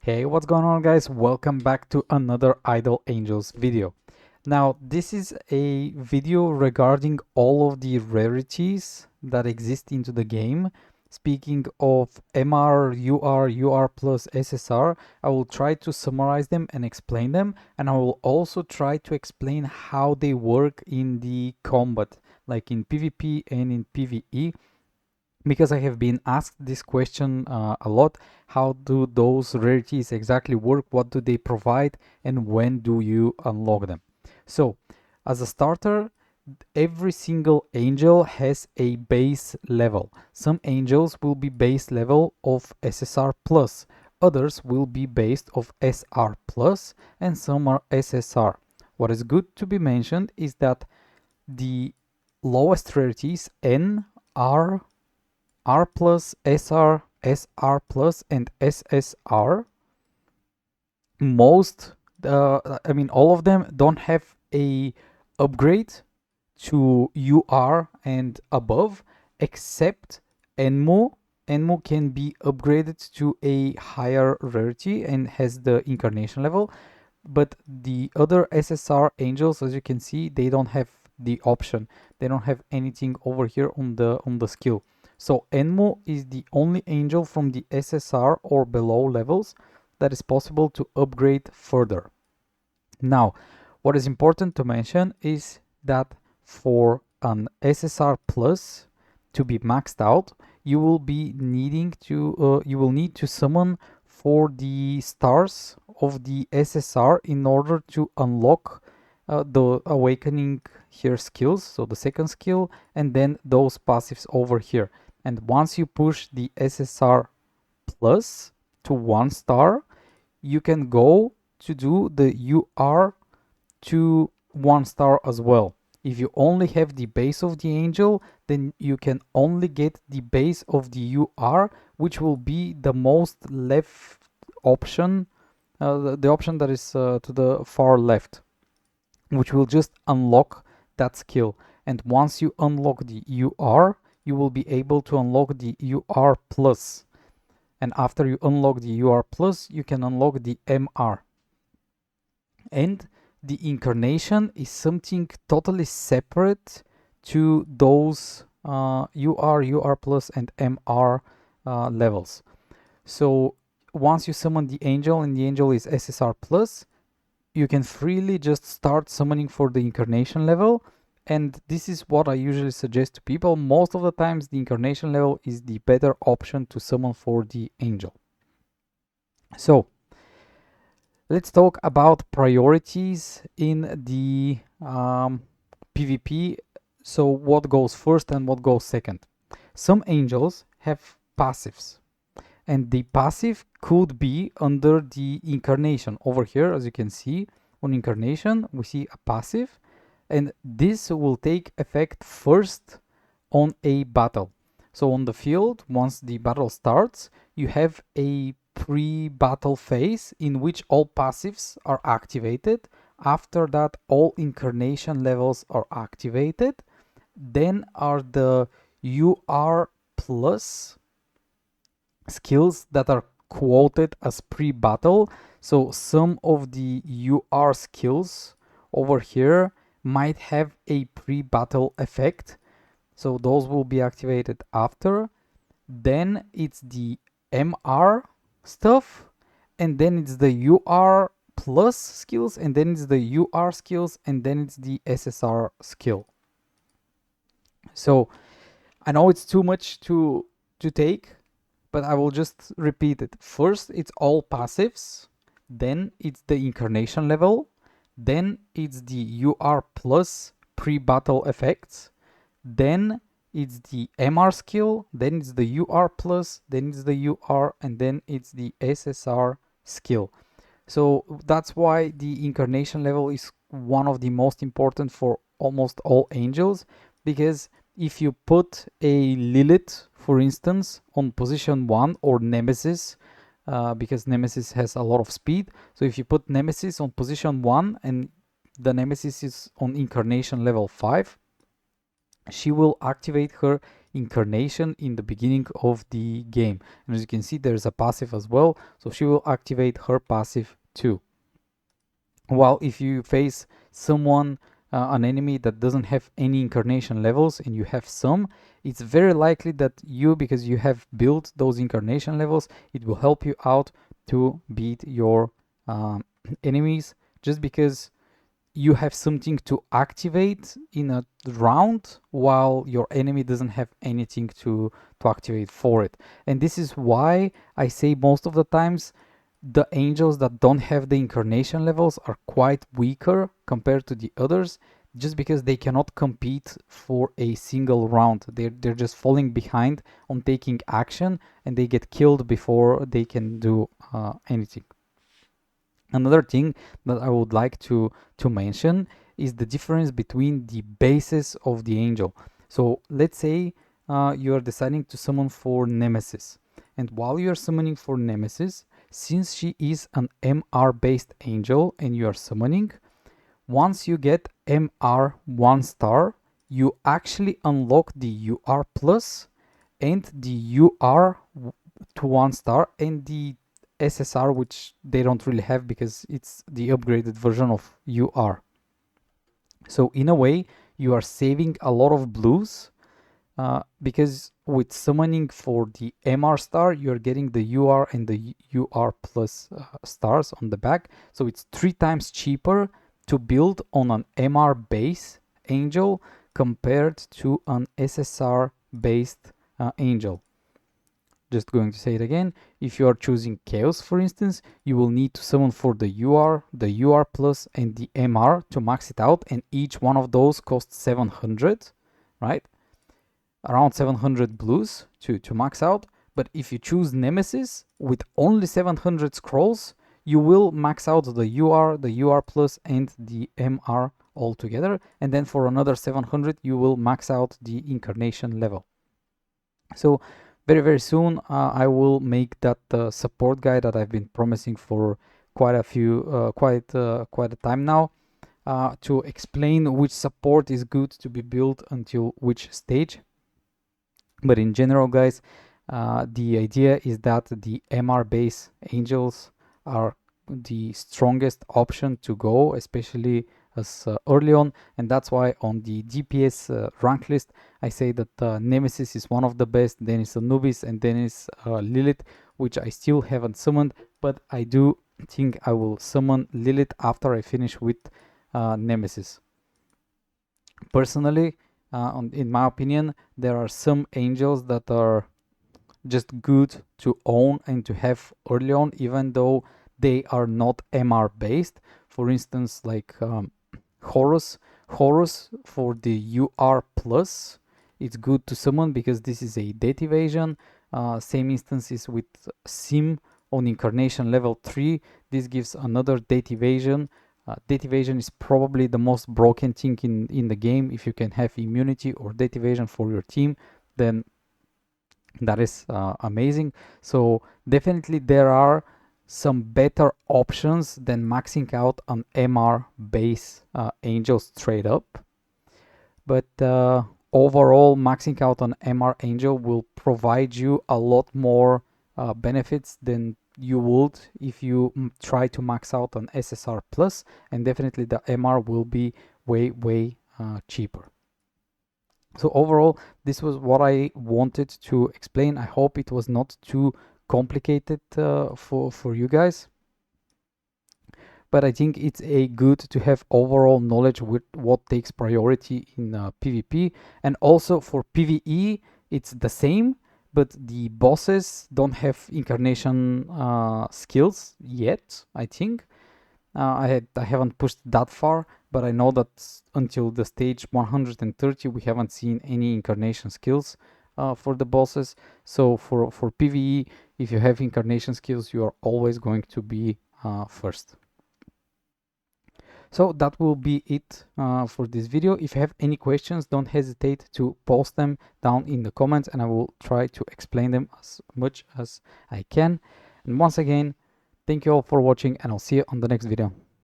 Hey, what's going on, guys? Welcome back to another Idle Angels video. Now, this is a video regarding all of the rarities that exist into the game. Speaking of MR, UR, UR plus SSR, I will try to summarize them and explain them, and I will also try to explain how they work in the combat, like in PvP and in PvE, because I have been asked this question a lot. How do those rarities exactly work? What do they provide? And when do you unlock them? So, as a starter, every single angel has a base level. Some angels will be base level of SSR plus, others will be based of SR plus, and some are SSR. What is good to be mentioned is that the lowest rarities N, R, R plus, SR, SR plus, and SSR, all of them don't have a upgrade to UR and above, except Enmu. Enmu can be upgraded to a higher rarity and has the incarnation level, but the other SSR angels, as you can see, they don't have the option. They don't have anything over here on the skill. So Enmu is the only angel from the SSR or below levels that is possible to upgrade further. Now, what is important to mention is that for an SSR plus to be maxed out, you will need to summon for the stars of the SSR in order to unlock the awakening here skills, so the second skill, and then those passives over here. And once you push the SSR plus to 1 star, you can go to do the UR to 1 star as well. If you only have the base of the angel, then you can only get the base of the UR, which will be the most left option, the option that is to the far left, which will just unlock that skill. And once you unlock the UR, you will be able to unlock the UR plus. And after you unlock the UR plus, you can unlock the MR. And the incarnation is something totally separate to those UR, UR plus, and MR levels. So once you summon the angel and the angel is SSR plus, you can freely just start summoning for the incarnation level. And this is what I usually suggest to people. Most of the times the incarnation level is the better option to summon for the angel. So let's talk about priorities in the PvP. So what goes first and what goes second? Some angels have passives, and the passive could be under the incarnation. Over here, as you can see, on incarnation, we see a passive, and this will take effect first on a battle. So on the field, once the battle starts, you have a pre-battle phase in which all passives are activated. After that, all incarnation levels are activated. Then are the UR plus skills that are quoted as pre-battle. So some of the UR skills over here might have a pre-battle effect. So those will be activated after. Then it's the MR stuff, and then it's the UR plus skills, and then it's the UR skills, and then it's the SSR skill. So I know it's too much to take, but I will just repeat it. First, it's all passives, then it's the incarnation level, then it's the UR plus pre-battle effects, then it's the MR skill, then it's the UR plus, then it's the UR, and then it's the SSR skill. So that's why the incarnation level is one of the most important for almost all angels, because if you put a Lilith, for instance, on position 1, or Nemesis, because Nemesis has a lot of speed, so if you put Nemesis on position 1 and the Nemesis is on incarnation level 5, she will activate her incarnation in the beginning of the game. And as you can see, there's a passive as well, so she will activate her passive too. While if you face someone, an enemy that doesn't have any incarnation levels and you have some, it's very likely that you, because you have built those incarnation levels, it will help you out to beat your enemies, just because you have something to activate in a round while your enemy doesn't have anything to activate for it. And this is why I say most of the times the angels that don't have the incarnation levels are quite weaker compared to the others, just because they cannot compete for a single round. They're just falling behind on taking action, and they get killed before they can do anything. Another thing that I would like to mention is the difference between the bases of the angel. So let's say you are deciding to summon for Nemesis, and while you are summoning for Nemesis, since she is an MR based angel and you are summoning, once you get MR 1 star, you actually unlock the UR plus and the UR to 1 star and the SSR, which they don't really have because it's the upgraded version of UR. So in a way, you are saving a lot of blues, because with summoning for the MR star, you're getting the UR and the UR plus stars on the back. So it's 3 times cheaper to build on an MR base angel compared to an SSR based angel. Just going to say it again. If you are choosing Chaos, for instance, you will need to summon for the UR plus, and the MR to max it out, and each one of those costs 700, right? Around 700 blues to max out. But if you choose Nemesis with only 700 scrolls, you will max out the UR plus, and the MR all together. And then for another 700, you will max out the incarnation level. So very, very soon, I will make that support guide that I've been promising for quite a time now, to explain which support is good to be built until which stage. But in general, guys, the idea is that the MR base angels are the strongest option to go, especially as early on, and that's why on the DPS rank list I say that Nemesis is one of the best, then is Anubis, and then is Lilith, which I still haven't summoned, but I do think I will summon Lilith after I finish with Nemesis. Personally, in my opinion, there are some angels that are just good to own and to have early on, even though they are not MR based. For instance, like Horus for the UR plus, it's good to summon because this is a death evasion. Same instances with Sim on incarnation level 3. This gives another death evasion. Death evasion is probably the most broken thing in the game. If you can have immunity or death evasion for your team, then that is amazing. So definitely there are some better options than maxing out an MR base angel straight up. But overall, maxing out an MR angel will provide you a lot more benefits than you would if you try to max out an SSR plus, and definitely the MR will be way cheaper. So overall, this was what I wanted to explain. I hope it was not too complicated for you guys, but I think it's a good to have overall knowledge with what takes priority in PvP, and also for PvE it's the same, but the bosses don't have incarnation skills yet, I think. I haven't pushed that far, but I know that until the stage 130 we haven't seen any incarnation skills for the bosses. So for PvE, if you have incarnation skills, you are always going to be first. So that will be it for this video. If you have any questions, don't hesitate to post them down in the comments, and I will try to explain them as much as I can. And once again, thank you all for watching, and I'll see you on the next video.